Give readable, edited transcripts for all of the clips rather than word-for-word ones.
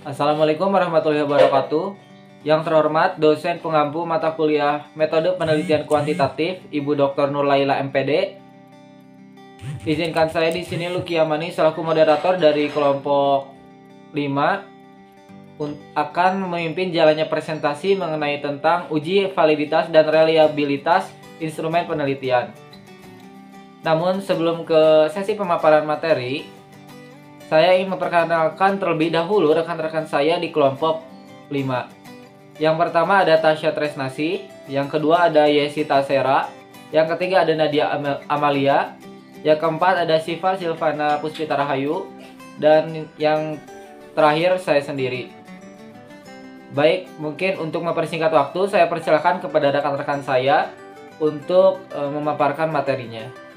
Assalamualaikum warahmatullahi wabarakatuh. Yang terhormat dosen pengampu mata kuliah Metode Penelitian Kuantitatif, Ibu Dr. Nurlaila MPD. Izinkan saya di sini Luki Amani selaku moderator dari kelompok 5 akan memimpin jalannya presentasi mengenai tentang uji validitas dan reliabilitas instrumen penelitian. Namun sebelum ke sesi pemaparan materi, saya ingin memperkenalkan terlebih dahulu rekan-rekan saya di kelompok 5. Yang pertama ada Tasya Tresnasi, yang kedua ada Yesita Sera, yang ketiga ada Nadia Amalia, yang keempat ada Siva Silvana Puspita Rahayu, dan yang terakhir saya sendiri. Baik, mungkin untuk mempersingkat waktu, saya persilakan kepada rekan-rekan saya untuk memaparkan materinya.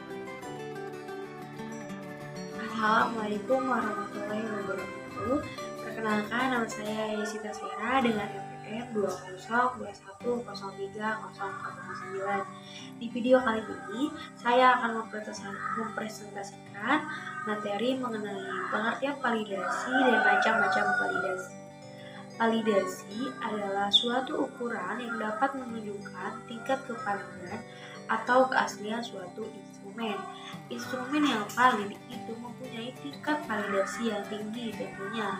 Assalamualaikum warahmatullahi wabarakatuh. Perkenalkan, nama saya Yesita Sera dengan NPM 2021030409. Di video kali ini, saya akan mempresentasikan materi mengenai pengertian validasi dan macam-macam validasi. Validasi adalah suatu ukuran yang dapat menunjukkan tingkat kepastian atau keaslian suatu instrumen. Instrumen yang valid itu mempunyai tingkat validasi yang tinggi tentunya.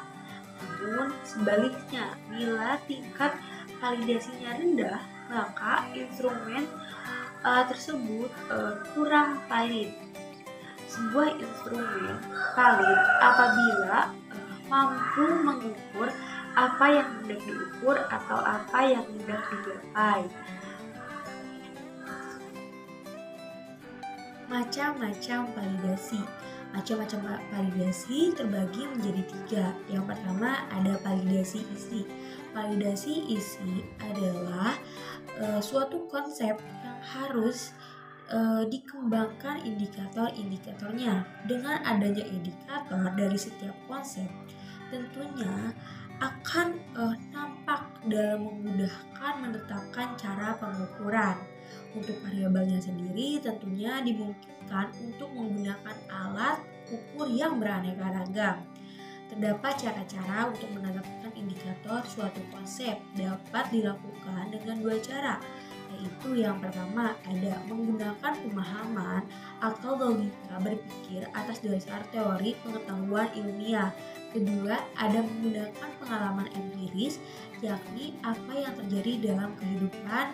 Namun sebaliknya, bila tingkat validasinya rendah, maka instrumen tersebut kurang valid. Sebuah instrumen valid apabila mampu mengukur apa yang hendak diukur atau apa yang hendak digapai. Macam-macam validasi. Macam-macam validasi terbagi menjadi 3. Yang pertama ada validasi isi. Validasi isi adalah suatu konsep yang harus dikembangkan indikator-indikatornya. Dengan adanya indikator dari setiap konsep, tentunya akan nampak dalam memudahkan menetapkan cara pengukuran. Untuk variabelnya sendiri tentunya dimungkinkan untuk menggunakan alat ukur yang beraneka ragam. Terdapat cara-cara untuk menetapkan indikator suatu konsep dapat dilakukan dengan 2 cara, yaitu yang pertama ada menggunakan pemahaman atau logika berpikir atas dasar teori pengetahuan ilmiah. Kedua, ada menggunakan pengalaman empiris, yakni apa yang terjadi dalam kehidupan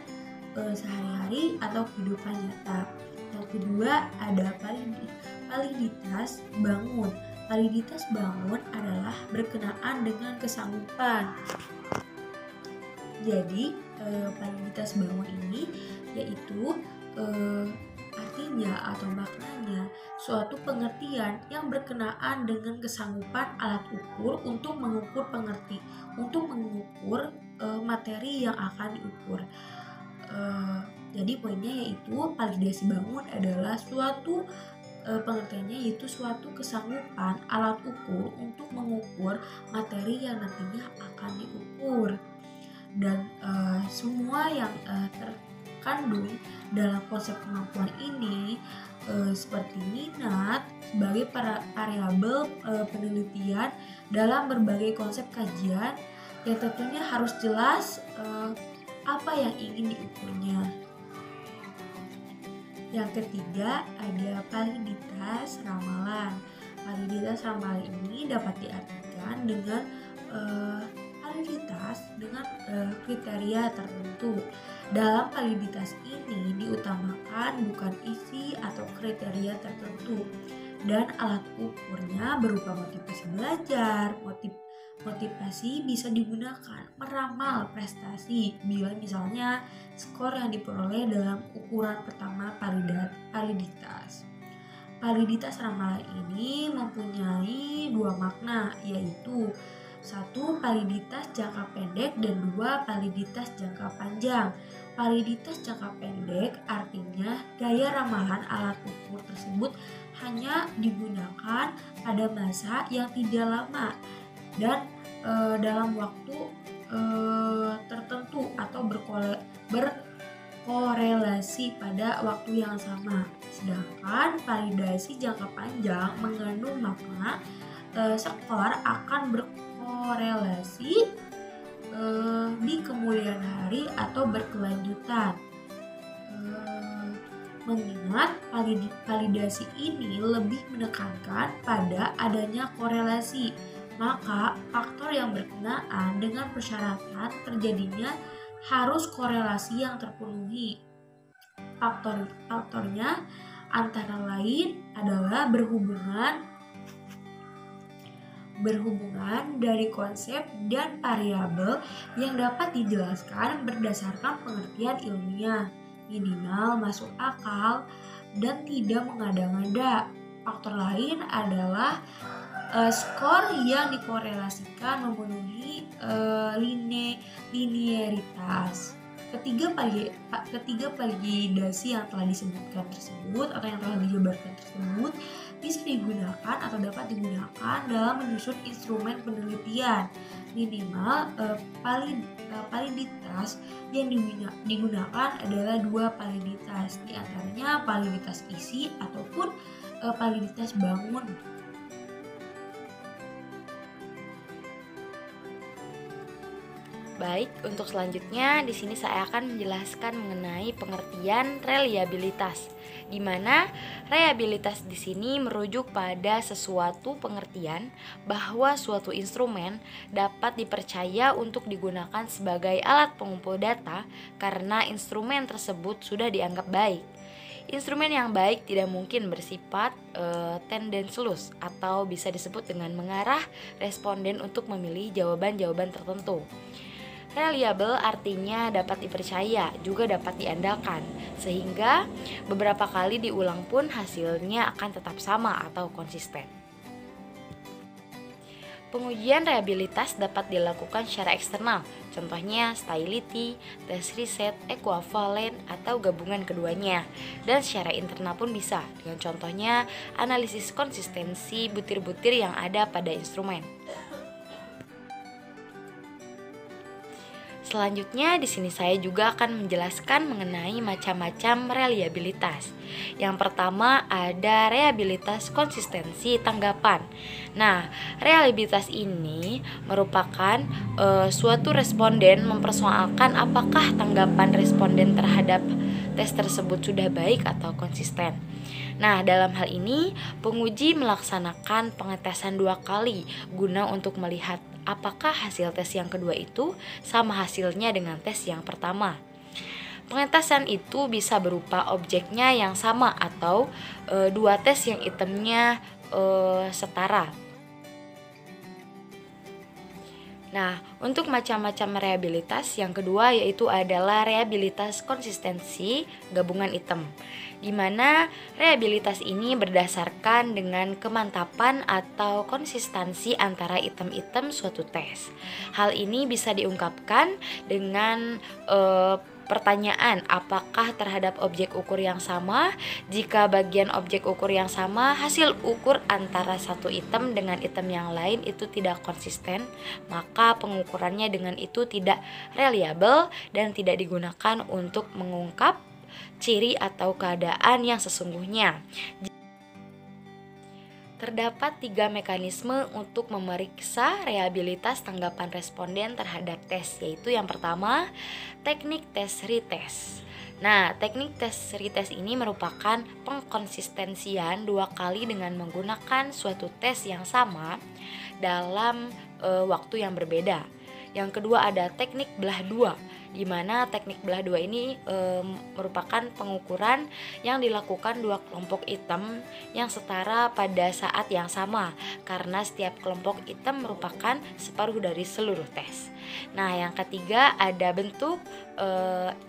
sehari-hari atau kehidupan nyata. Yang kedua ada validitas bangun. Validitas bangun adalah berkenaan dengan kesanggupan. Jadi validitas bangun ini yaitu artinya atau maknanya suatu pengertian yang berkenaan dengan kesanggupan alat ukur untuk mengukur materi yang akan diukur. Jadi poinnya yaitu validasi bangun adalah suatu pengertiannya yaitu suatu kesanggupan alat ukur untuk mengukur materi yang nantinya akan diukur. Dan semua yang terkandung dalam konsep kemampuan ini seperti minat sebagai variabel penelitian dalam berbagai konsep kajian yang tentunya harus jelas apa yang ingin diukurnya. Yang ketiga ada validitas ramalan. Validitas ramalan ini dapat diartikan dengan validitas dengan kriteria tertentu. Dalam validitas ini diutamakan bukan isi atau kriteria tertentu, dan alat ukurnya berupa motivasi belajar. Motivasi bisa digunakan meramal prestasi bila misalnya skor yang diperoleh dalam ukuran pertama validitas. Validitas ramalan ini mempunyai 2 makna, yaitu 1. Validitas jangka pendek dan 2. Validitas jangka panjang. Validitas jangka pendek artinya gaya ramalan alat ukur tersebut hanya digunakan pada masa yang tidak lama dan dalam waktu tertentu atau berkorelasi pada waktu yang sama. Sedangkan validasi jangka panjang mengandung makna skor akan berkorelasi berkelanjutan. Mengingat validasi ini lebih menekankan pada adanya korelasi, maka faktor yang berkenaan dengan persyaratan terjadinya harus korelasi yang terpenuhi. Faktornya antara lain adalah berhubungan dari konsep dan variabel yang dapat dijelaskan berdasarkan pengertian ilmiah, minimal masuk akal, dan tidak mengada-ngada. Faktor lain adalah skor yang dikorelasikan memenuhi linearitas. Ketiga validasi yang telah disebutkan tersebut atau yang telah dijabarkan tersebut bisa digunakan atau dapat digunakan dalam menyusun instrumen penelitian. Minimal validitas yang digunakan adalah 2 validitas, di antaranya validitas isi ataupun validitas bangun. Baik, untuk selanjutnya di sini saya akan menjelaskan mengenai pengertian reliabilitas, di mana reliabilitas di sini merujuk pada sesuatu pengertian bahwa suatu instrumen dapat dipercaya untuk digunakan sebagai alat pengumpul data karena instrumen tersebut sudah dianggap baik. Instrumen yang baik tidak mungkin bersifat tendensius atau bisa disebut dengan mengarah responden untuk memilih jawaban-jawaban tertentu. Reliable artinya dapat dipercaya, juga dapat diandalkan, sehingga beberapa kali diulang pun hasilnya akan tetap sama atau konsisten. Pengujian reliabilitas dapat dilakukan secara eksternal, contohnya stability, tes riset, equivalen, atau gabungan keduanya. Dan secara internal pun bisa, dengan contohnya analisis konsistensi butir-butir yang ada pada instrumen. Selanjutnya di sini saya juga akan menjelaskan mengenai macam-macam reliabilitas. Yang pertama ada reliabilitas konsistensi tanggapan. Nah, reliabilitas ini merupakan suatu responden mempersoalkan apakah tanggapan responden terhadap tes tersebut sudah baik atau konsisten. Nah, dalam hal ini penguji melaksanakan pengetesan 2 kali guna untuk melihat apakah hasil tes yang kedua itu sama hasilnya dengan tes yang pertama. Pengetesan itu bisa berupa objeknya yang sama atau 2 tes yang itemnya setara. Nah, untuk macam-macam reliabilitas yang kedua yaitu adalah reliabilitas konsistensi gabungan item, di mana reliabilitas ini berdasarkan dengan kemantapan atau konsistensi antara item-item suatu tes. Hal ini bisa diungkapkan dengan pertanyaan apakah terhadap objek ukur yang sama. Jika bagian objek ukur yang sama, hasil ukur antara satu item dengan item yang lain itu tidak konsisten, maka pengukurannya dengan itu tidak reliable dan tidak digunakan untuk mengungkap ciri atau keadaan yang sesungguhnya. Terdapat 3 mekanisme untuk memeriksa reliabilitas tanggapan responden terhadap tes, yaitu yang pertama, teknik tes retest. Nah, teknik tes retest ini merupakan pengkonsistensian 2 kali dengan menggunakan suatu tes yang sama dalam waktu yang berbeda. Yang kedua ada teknik belah 2, di mana teknik belah 2 ini merupakan pengukuran yang dilakukan 2 kelompok item yang setara pada saat yang sama, karena setiap kelompok item merupakan separuh dari seluruh tes. Nah, yang ketiga ada bentuk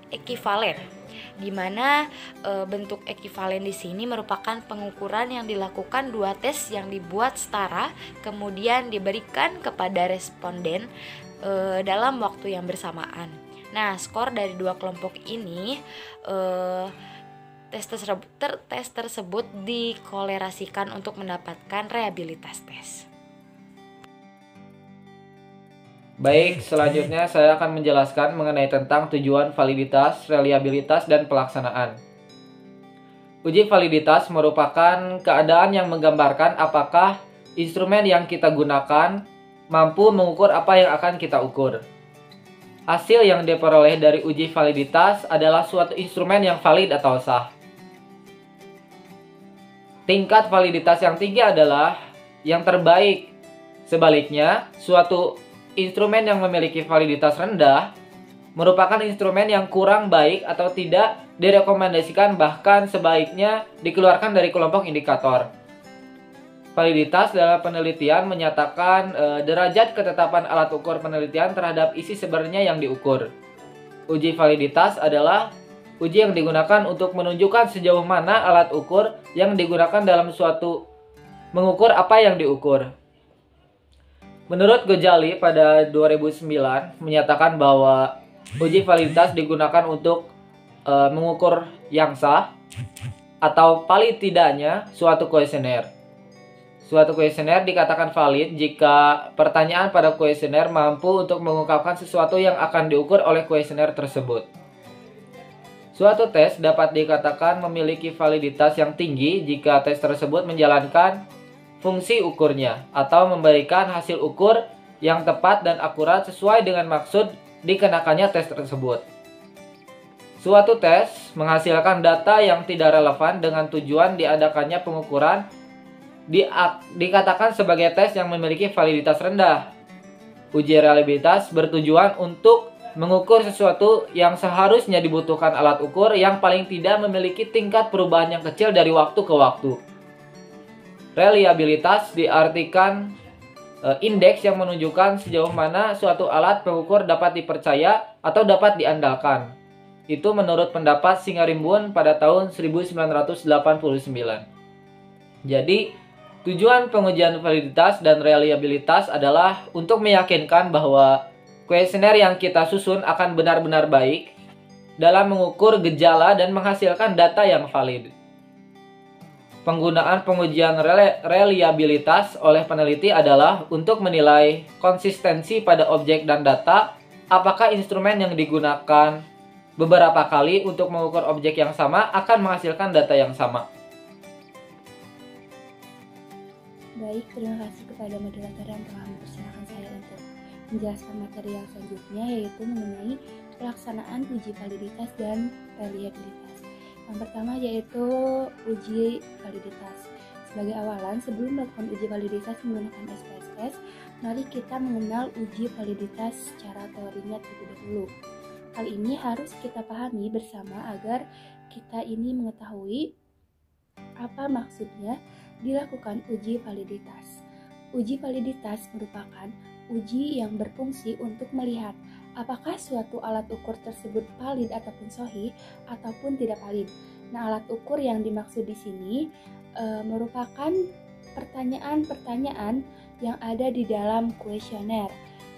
ekivalen, di mana bentuk ekivalen di sini merupakan pengukuran yang dilakukan 2 tes yang dibuat setara kemudian diberikan kepada responden dalam waktu yang bersamaan. Nah, skor dari 2 kelompok ini tes tersebut dikolerasikan untuk mendapatkan reliabilitas tes. Baik, selanjutnya saya akan menjelaskan mengenai tentang tujuan validitas, reliabilitas, dan pelaksanaan. Uji validitas merupakan keadaan yang menggambarkan apakah instrumen yang kita gunakan mampu mengukur apa yang akan kita ukur. hasil yang diperoleh dari uji validitas adalah suatu instrumen yang valid atau sah. Tingkat validitas yang tinggi adalah yang terbaik. Sebaliknya, suatu instrumen yang memiliki validitas rendah merupakan instrumen yang kurang baik atau tidak direkomendasikan, bahkan sebaiknya dikeluarkan dari kelompok indikator. Validitas dalam penelitian menyatakan derajat ketetapan alat ukur penelitian terhadap isi sebenarnya yang diukur. Uji validitas adalah uji yang digunakan untuk menunjukkan sejauh mana alat ukur yang digunakan dalam suatu mengukur apa yang diukur. Menurut Ghazali pada 2009 menyatakan bahwa uji validitas digunakan untuk mengukur yang sah atau paling tidaknya suatu kuesioner. Suatu kuesioner dikatakan valid jika pertanyaan pada kuesioner mampu untuk mengungkapkan sesuatu yang akan diukur oleh kuesioner tersebut. Suatu tes dapat dikatakan memiliki validitas yang tinggi jika tes tersebut menjalankan fungsi ukurnya atau memberikan hasil ukur yang tepat dan akurat sesuai dengan maksud dikenakannya tes tersebut. Suatu tes menghasilkan data yang tidak relevan dengan tujuan diadakannya pengukuran dikatakan sebagai tes yang memiliki validitas rendah. Uji reliabilitas bertujuan untuk mengukur sesuatu yang seharusnya dibutuhkan alat ukur yang paling tidak memiliki tingkat perubahan yang kecil dari waktu ke waktu. Reliabilitas diartikan indeks yang menunjukkan sejauh mana suatu alat pengukur dapat dipercaya atau dapat diandalkan. Itu menurut pendapat Singarimbun pada tahun 1989. Jadi, tujuan pengujian validitas dan reliabilitas adalah untuk meyakinkan bahwa kuesioner yang kita susun akan benar-benar baik dalam mengukur gejala dan menghasilkan data yang valid. Penggunaan pengujian reliabilitas oleh peneliti adalah untuk menilai konsistensi pada objek dan data, apakah instrumen yang digunakan beberapa kali untuk mengukur objek yang sama akan menghasilkan data yang sama. Baik, terima kasih kepada moderator yang telah mempersilahkan saya untuk menjelaskan materi yang selanjutnya, yaitu mengenai pelaksanaan uji validitas dan reliabilitas. Yang pertama yaitu uji validitas. Sebagai awalan, sebelum melakukan uji validitas menggunakan SPSS, mari kita mengenal uji validitas secara teorinya terlebih dahulu. Hal ini harus kita pahami bersama agar kita ini mengetahui apa maksudnya dilakukan uji validitas. Uji validitas merupakan uji yang berfungsi untuk melihat apakah suatu alat ukur tersebut valid ataupun sahih ataupun tidak valid. Nah, alat ukur yang dimaksud di sini merupakan pertanyaan-pertanyaan yang ada di dalam kuesioner.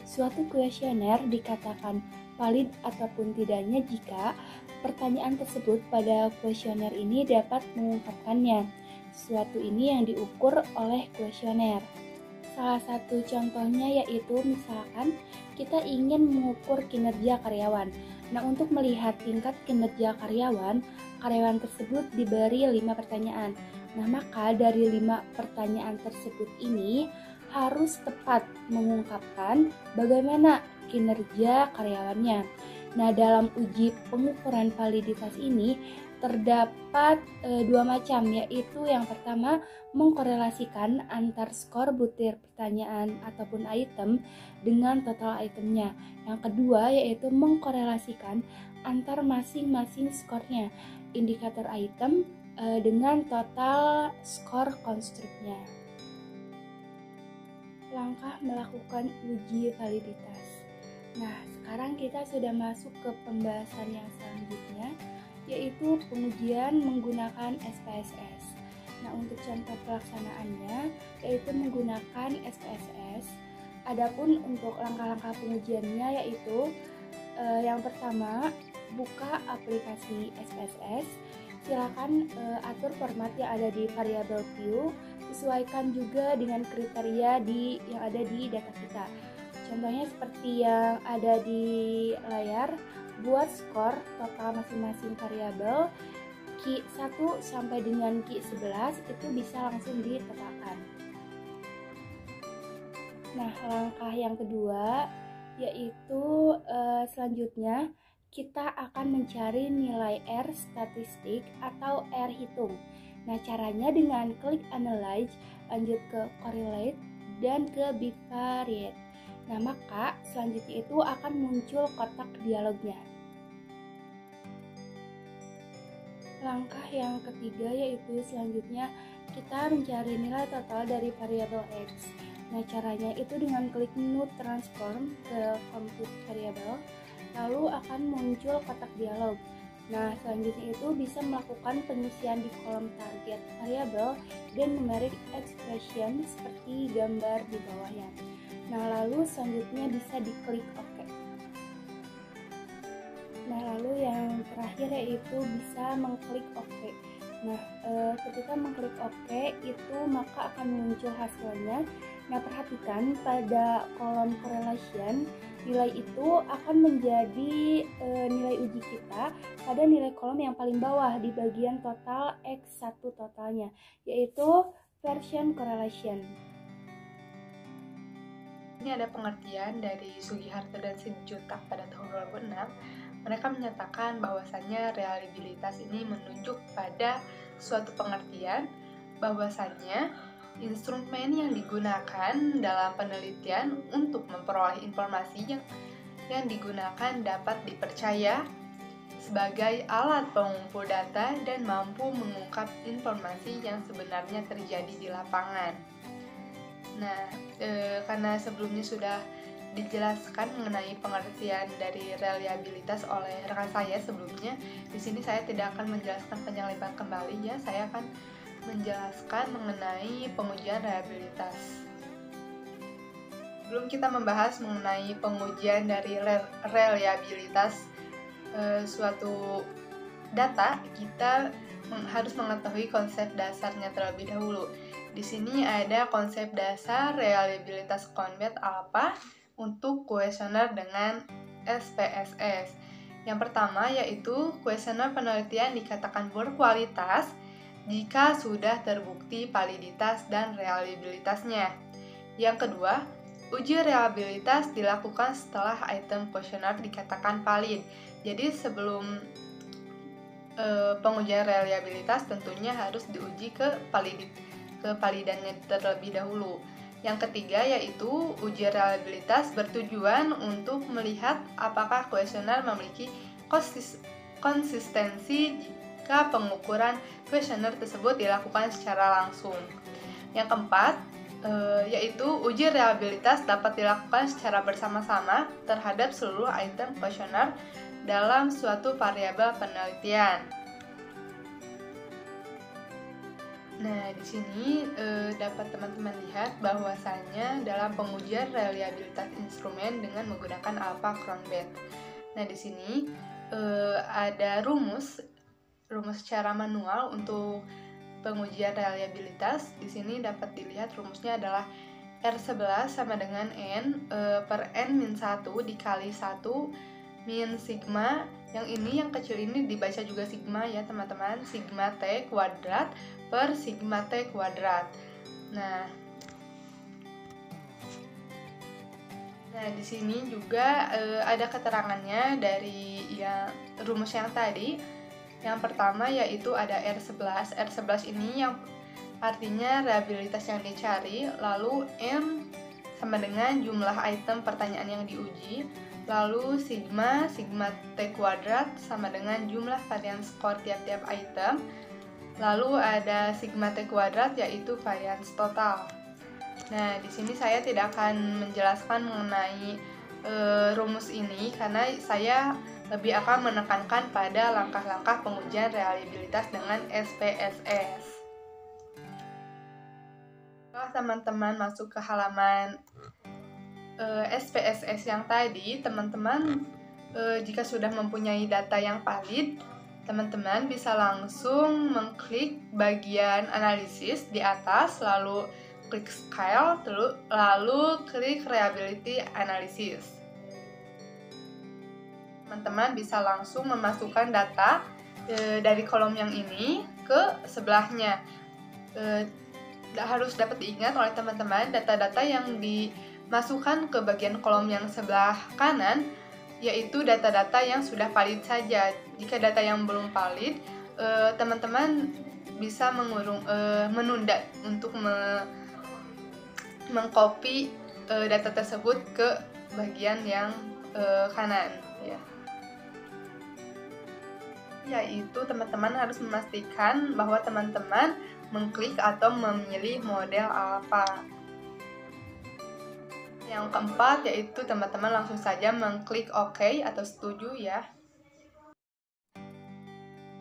Suatu kuesioner dikatakan valid ataupun tidaknya jika pertanyaan tersebut pada kuesioner ini dapat mengungkapkannya. Sesuatu ini yang diukur oleh kuesioner. Salah satu contohnya yaitu misalkan kita ingin mengukur kinerja karyawan. Nah, untuk melihat tingkat kinerja karyawan tersebut diberi 5 pertanyaan. Nah, maka dari 5 pertanyaan tersebut ini harus tepat mengungkapkan bagaimana kinerja karyawannya. Nah, dalam uji pengukuran validitas ini terdapat 2 macam, yaitu yang pertama mengkorelasikan antar skor butir pertanyaan ataupun item dengan total itemnya. Yang kedua yaitu mengkorelasikan antar masing-masing skornya, indikator item dengan total skor konstruknya. Langkah melakukan uji validitas. Nah, sekarang kita sudah masuk ke pembahasan yang selanjutnya, yaitu pengujian menggunakan SPSS. Nah, untuk contoh pelaksanaannya yaitu menggunakan SPSS. Adapun untuk langkah-langkah pengujiannya yaitu yang pertama, buka aplikasi SPSS. Silakan atur format yang ada di variable view, sesuaikan juga dengan kriteria yang ada di data kita. Contohnya seperti yang ada di layar, buat skor total masing-masing variabel key 1 sampai dengan key 11 itu bisa langsung ditetapkan. Nah, langkah yang kedua yaitu selanjutnya kita akan mencari nilai R statistik atau R hitung. Nah, caranya dengan klik analyze, lanjut ke correlate, dan ke bivariate. Nah, maka selanjutnya itu akan muncul kotak dialognya. Langkah yang ketiga yaitu selanjutnya kita mencari nilai total dari variabel X. Nah, caranya itu dengan klik menu transform ke compute variable, lalu akan muncul kotak dialog. Nah, selanjutnya itu bisa melakukan pengisian di kolom target variabel dan numeric expression seperti gambar di bawahnya. Nah, lalu selanjutnya bisa diklik OK. Nah, lalu yang terakhir yaitu bisa mengklik OK. Nah, ketika mengklik OK itu maka akan muncul hasilnya. Nah, perhatikan pada kolom correlation, nilai itu akan menjadi nilai uji kita pada nilai kolom yang paling bawah di bagian total X1 totalnya, yaitu version correlation. Ini ada pengertian dari Sugiharto dan Simanjuntak pada tahun 2006. Mereka menyatakan bahwasannya reliabilitas ini menunjuk pada suatu pengertian bahwasannya instrumen yang digunakan dalam penelitian untuk memperoleh informasi yang digunakan dapat dipercaya sebagai alat pengumpul data dan mampu mengungkap informasi yang sebenarnya terjadi di lapangan. Nah, karena sebelumnya sudah dijelaskan mengenai pengertian dari reliabilitas oleh rekan saya sebelumnya, di sini saya tidak akan menjelaskan panjang lebar kembali ya, saya akan menjelaskan mengenai pengujian reliabilitas. Sebelum kita membahas mengenai pengujian dari reliabilitas suatu data, kita harus mengetahui konsep dasarnya terlebih dahulu. Di sini ada konsep dasar reliabilitas Cohn-Bendit alpha untuk kuesioner dengan SPSS. Yang pertama yaitu kuesioner penelitian dikatakan berkualitas jika sudah terbukti validitas dan reliabilitasnya. Yang kedua, uji reliabilitas dilakukan setelah item kuesioner dikatakan valid. Jadi sebelum pengujian reliabilitas tentunya harus diuji ke validannya terlebih dahulu. Yang ketiga yaitu uji reliabilitas bertujuan untuk melihat apakah kuesioner memiliki konsistensi jika pengukuran kuesioner tersebut dilakukan secara langsung. Yang keempat yaitu uji reliabilitas dapat dilakukan secara bersama-sama terhadap seluruh item kuesioner dalam suatu variabel penelitian. Nah, di sini dapat teman-teman lihat bahwasanya dalam pengujian reliabilitas instrumen dengan menggunakan alpha Cohn-Bendit. Nah, di sini ada rumus secara manual untuk pengujian reliabilitas. Di sini dapat dilihat rumusnya adalah R11 sama dengan N per N-1 dikali 1 min sigma. Yang ini yang kecil ini dibaca juga sigma ya teman-teman, sigma T kuadrat per sigma T kuadrat. Nah di sini juga ada keterangannya dari rumus yang tadi. Yang pertama yaitu ada R11. R11 ini yang artinya reliabilitas yang dicari, lalu M sama dengan jumlah item pertanyaan yang diuji, lalu sigma T kuadrat sama dengan jumlah varian skor tiap-tiap item, lalu ada sigma T kuadrat yaitu varians total. Nah, di sini saya tidak akan menjelaskan mengenai rumus ini karena saya lebih akan menekankan pada langkah-langkah pengujian reliabilitas dengan SPSS. Kalau teman-teman masuk ke halaman SPSS yang tadi, teman-teman jika sudah mempunyai data yang valid, teman-teman bisa langsung mengklik bagian analisis di atas, lalu klik scale, lalu klik reliability analysis. Teman-teman bisa langsung memasukkan data dari kolom yang ini ke sebelahnya. Harus dapat diingat oleh teman-teman, data-data yang masukkan ke bagian kolom yang sebelah kanan, yaitu data-data yang sudah valid saja. Jika data yang belum valid, teman-teman bisa menunda untuk mengcopy data tersebut ke bagian yang kanan, ya. Yaitu teman-teman harus memastikan bahwa teman-teman mengklik atau memilih model apa. Yang keempat yaitu teman-teman langsung saja mengklik OK atau setuju, ya.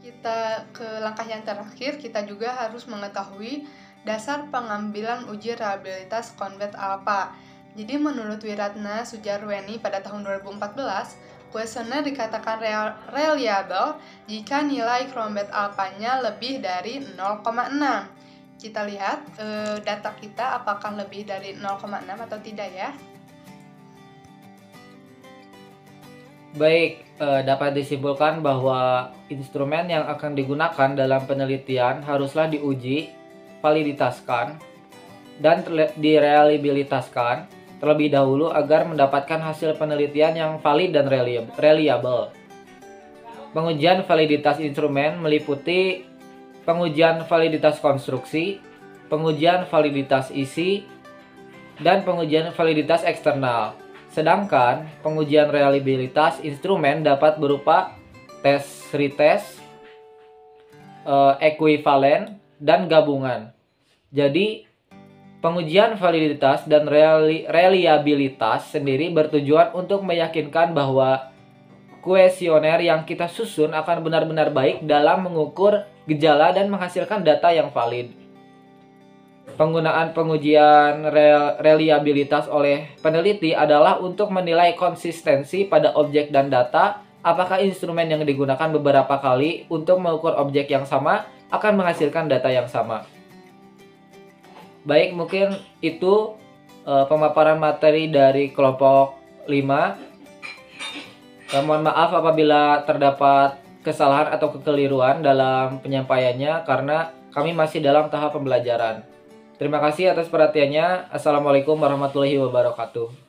Kita ke langkah yang terakhir, kita juga harus mengetahui dasar pengambilan uji reliabilitas Convet Alpha. Jadi menurut Wiratna Sujarweni pada tahun 2014, kuesioner dikatakan reliable jika nilai Convet Alpha-nya lebih dari 0,6. Kita lihat data kita apakah lebih dari 0,6 atau tidak, ya. Baik, dapat disimpulkan bahwa instrumen yang akan digunakan dalam penelitian haruslah diuji, validitaskan, dan direliabilitaskan terlebih dahulu agar mendapatkan hasil penelitian yang valid dan reliable. Pengujian validitas instrumen meliputi pengujian validitas konstruksi, pengujian validitas isi, dan pengujian validitas eksternal. Sedangkan pengujian reliabilitas instrumen dapat berupa tes retest, ekuivalen, dan gabungan. Jadi, pengujian validitas dan reliabilitas sendiri bertujuan untuk meyakinkan bahwa kuesioner yang kita susun akan benar-benar baik dalam mengukur gejala dan menghasilkan data yang valid. Penggunaan pengujian reliabilitas oleh peneliti adalah untuk menilai konsistensi pada objek dan data, apakah instrumen yang digunakan beberapa kali untuk mengukur objek yang sama akan menghasilkan data yang sama. Baik, mungkin itu pemaparan materi dari kelompok 5. Mohon maaf apabila terdapat kesalahan atau kekeliruan dalam penyampaiannya karena kami masih dalam tahap pembelajaran. Terima kasih atas perhatiannya. Assalamualaikum warahmatullahi wabarakatuh.